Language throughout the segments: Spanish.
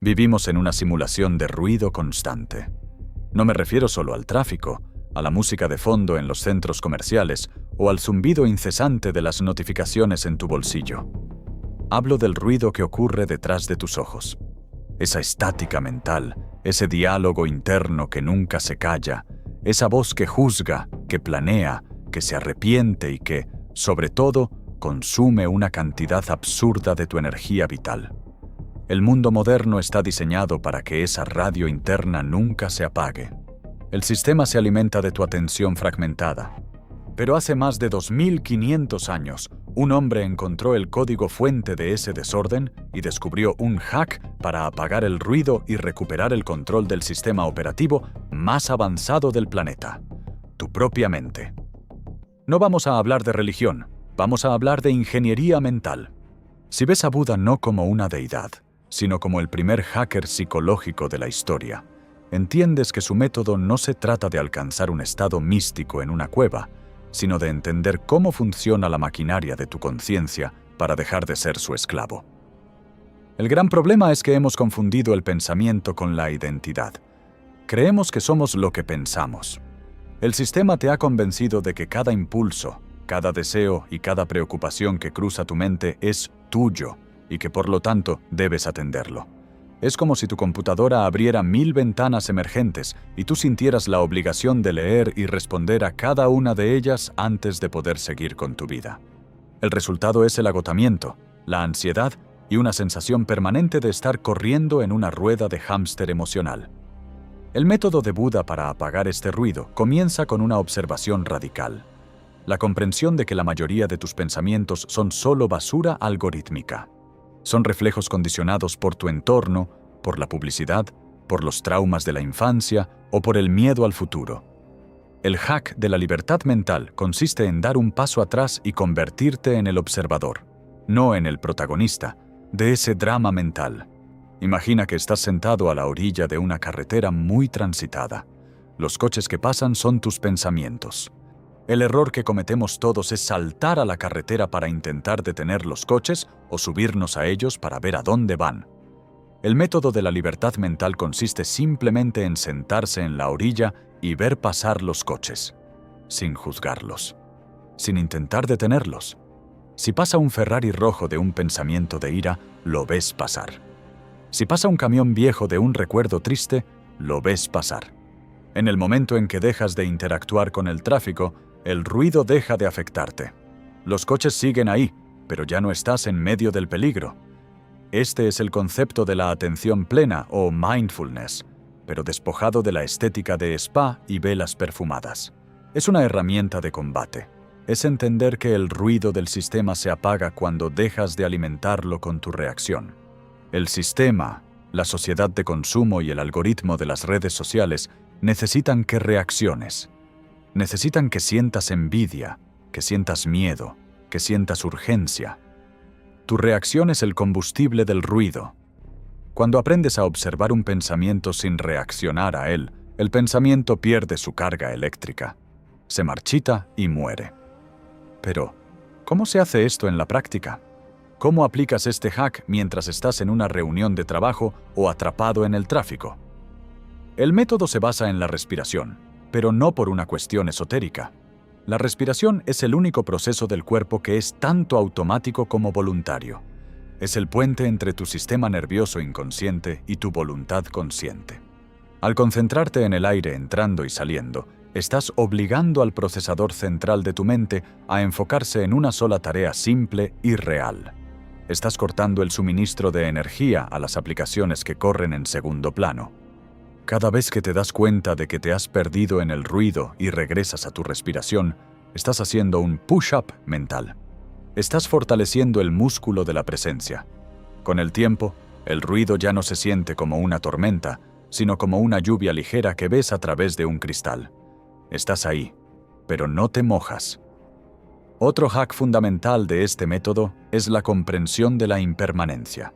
Vivimos en una simulación de ruido constante. No me refiero solo al tráfico, a la música de fondo en los centros comerciales o al zumbido incesante de las notificaciones en tu bolsillo. Hablo del ruido que ocurre detrás de tus ojos. Esa estática mental, ese diálogo interno que nunca se calla, esa voz que juzga, que planea, que se arrepiente y que, sobre todo, consume una cantidad absurda de tu energía vital. El mundo moderno está diseñado para que esa radio interna nunca se apague. El sistema se alimenta de tu atención fragmentada. Pero hace más de 2500 años, un hombre encontró el código fuente de ese desorden y descubrió un hack para apagar el ruido y recuperar el control del sistema operativo más avanzado del planeta: tu propia mente. No vamos a hablar de religión, vamos a hablar de ingeniería mental. Si ves a Buda no como una deidad, sino como el primer hacker psicológico de la historia, entiendes que su método no se trata de alcanzar un estado místico en una cueva, sino de entender cómo funciona la maquinaria de tu conciencia para dejar de ser su esclavo. El gran problema es que hemos confundido el pensamiento con la identidad. Creemos que somos lo que pensamos. El sistema te ha convencido de que cada impulso, cada deseo y cada preocupación que cruza tu mente es tuyo y que por lo tanto debes atenderlo. Es como si tu computadora abriera 1000 ventanas emergentes y tú sintieras la obligación de leer y responder a cada una de ellas antes de poder seguir con tu vida. El resultado es el agotamiento, la ansiedad y una sensación permanente de estar corriendo en una rueda de hámster emocional. El método de Buda para apagar este ruido comienza con una observación radical: la comprensión de que la mayoría de tus pensamientos son solo basura algorítmica. Son reflejos condicionados por tu entorno, por la publicidad, por los traumas de la infancia o por el miedo al futuro. El hack de la libertad mental consiste en dar un paso atrás y convertirte en el observador, no en el protagonista, de ese drama mental. Imagina que estás sentado a la orilla de una carretera muy transitada. Los coches que pasan son tus pensamientos. El error que cometemos todos es saltar a la carretera para intentar detener los coches o subirnos a ellos para ver a dónde van. El método de la libertad mental consiste simplemente en sentarse en la orilla y ver pasar los coches, sin juzgarlos, sin intentar detenerlos. Si pasa un Ferrari rojo de un pensamiento de ira, lo ves pasar. Si pasa un camión viejo de un recuerdo triste, lo ves pasar. En el momento en que dejas de interactuar con el tráfico, el ruido deja de afectarte. Los coches siguen ahí, pero ya no estás en medio del peligro. Este es el concepto de la atención plena o mindfulness, pero despojado de la estética de spa y velas perfumadas. Es una herramienta de combate. Es entender que el ruido del sistema se apaga cuando dejas de alimentarlo con tu reacción. El sistema, la sociedad de consumo y el algoritmo de las redes sociales necesitan que reacciones. Necesitan que sientas envidia, que sientas miedo, que sientas urgencia. Tu reacción es el combustible del ruido. Cuando aprendes a observar un pensamiento sin reaccionar a él, el pensamiento pierde su carga eléctrica, se marchita y muere. Pero, ¿cómo se hace esto en la práctica? ¿Cómo aplicas este hack mientras estás en una reunión de trabajo o atrapado en el tráfico? El método se basa en la respiración, pero no por una cuestión esotérica. La respiración es el único proceso del cuerpo que es tanto automático como voluntario. Es el puente entre tu sistema nervioso inconsciente y tu voluntad consciente. Al concentrarte en el aire entrando y saliendo, estás obligando al procesador central de tu mente a enfocarse en una sola tarea simple y real. Estás cortando el suministro de energía a las aplicaciones que corren en segundo plano. Cada vez que te das cuenta de que te has perdido en el ruido y regresas a tu respiración, estás haciendo un push-up mental. Estás fortaleciendo el músculo de la presencia. Con el tiempo, el ruido ya no se siente como una tormenta, sino como una lluvia ligera que ves a través de un cristal. Estás ahí, pero no te mojas. Otro hack fundamental de este método es la comprensión de la impermanencia.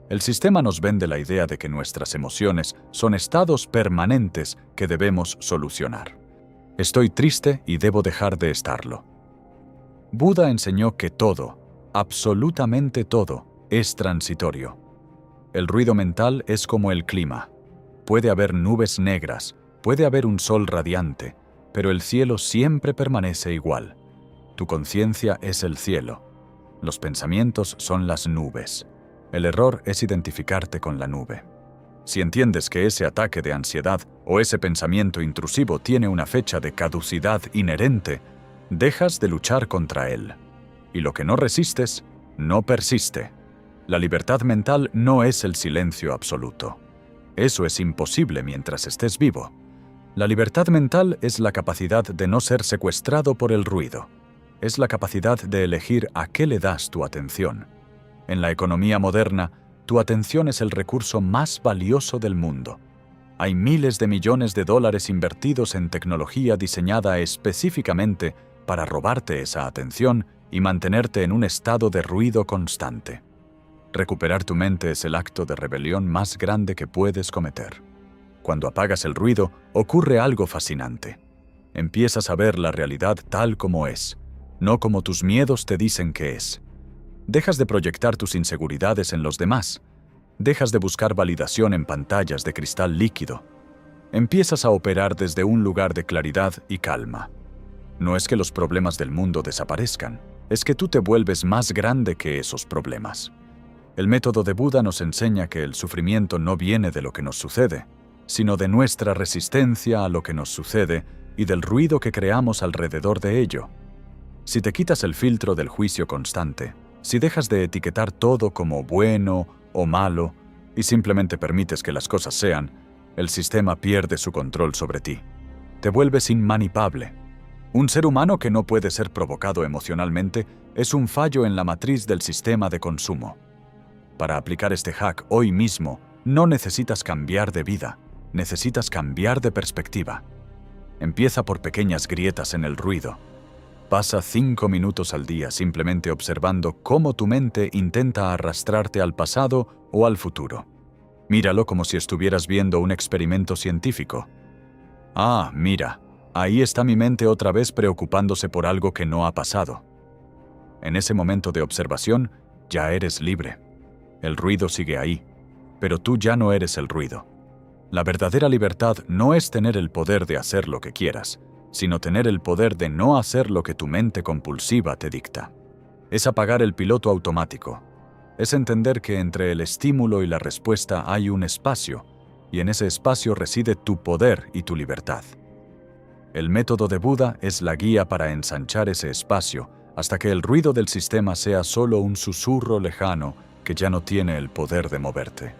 El sistema nos vende la idea de que nuestras emociones son estados permanentes que debemos solucionar. Estoy triste y debo dejar de estarlo. Buda enseñó que todo, absolutamente todo, es transitorio. El ruido mental es como el clima. Puede haber nubes negras, puede haber un sol radiante, pero el cielo siempre permanece igual. Tu conciencia es el cielo. Los pensamientos son las nubes. El error es identificarte con la nube. Si entiendes que ese ataque de ansiedad o ese pensamiento intrusivo tiene una fecha de caducidad inherente, dejas de luchar contra él. Y lo que no resistes, no persiste. La libertad mental no es el silencio absoluto. Eso es imposible mientras estés vivo. La libertad mental es la capacidad de no ser secuestrado por el ruido. Es la capacidad de elegir a qué le das tu atención. En la economía moderna, tu atención es el recurso más valioso del mundo. Hay miles de millones de dólares invertidos en tecnología diseñada específicamente para robarte esa atención y mantenerte en un estado de ruido constante. Recuperar tu mente es el acto de rebelión más grande que puedes cometer. Cuando apagas el ruido, ocurre algo fascinante. Empiezas a ver la realidad tal como es, no como tus miedos te dicen que es. Dejas de proyectar tus inseguridades en los demás. Dejas de buscar validación en pantallas de cristal líquido. Empiezas a operar desde un lugar de claridad y calma. No es que los problemas del mundo desaparezcan, es que tú te vuelves más grande que esos problemas. El método de Buda nos enseña que el sufrimiento no viene de lo que nos sucede, sino de nuestra resistencia a lo que nos sucede y del ruido que creamos alrededor de ello. Si te quitas el filtro del juicio constante, si dejas de etiquetar todo como bueno o malo y simplemente permites que las cosas sean, el sistema pierde su control sobre ti. Te vuelves inmanipulable. Un ser humano que no puede ser provocado emocionalmente es un fallo en la matriz del sistema de consumo. Para aplicar este hack hoy mismo, no necesitas cambiar de vida, necesitas cambiar de perspectiva. Empieza por pequeñas grietas en el ruido. Pasa 5 minutos al día simplemente observando cómo tu mente intenta arrastrarte al pasado o al futuro. Míralo como si estuvieras viendo un experimento científico. Ah, mira, ahí está mi mente otra vez preocupándose por algo que no ha pasado. En ese momento de observación, ya eres libre. El ruido sigue ahí, pero tú ya no eres el ruido. La verdadera libertad no es tener el poder de hacer lo que quieras, sino tener el poder de no hacer lo que tu mente compulsiva te dicta. Es apagar el piloto automático. Es entender que entre el estímulo y la respuesta hay un espacio, y en ese espacio reside tu poder y tu libertad. El método de Buda es la guía para ensanchar ese espacio hasta que el ruido del sistema sea solo un susurro lejano que ya no tiene el poder de moverte.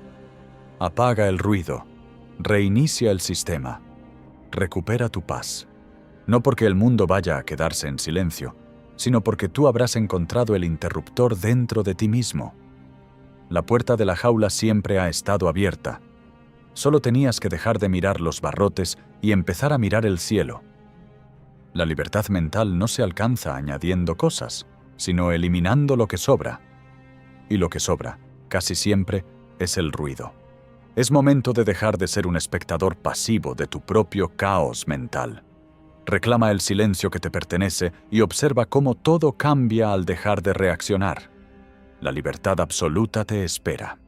Apaga el ruido, reinicia el sistema, recupera tu paz. No porque el mundo vaya a quedarse en silencio, sino porque tú habrás encontrado el interruptor dentro de ti mismo. La puerta de la jaula siempre ha estado abierta. Solo tenías que dejar de mirar los barrotes y empezar a mirar el cielo. La libertad mental no se alcanza añadiendo cosas, sino eliminando lo que sobra. Y lo que sobra, casi siempre, es el ruido. Es momento de dejar de ser un espectador pasivo de tu propio caos mental. Reclama el silencio que te pertenece y observa cómo todo cambia al dejar de reaccionar. La libertad absoluta te espera.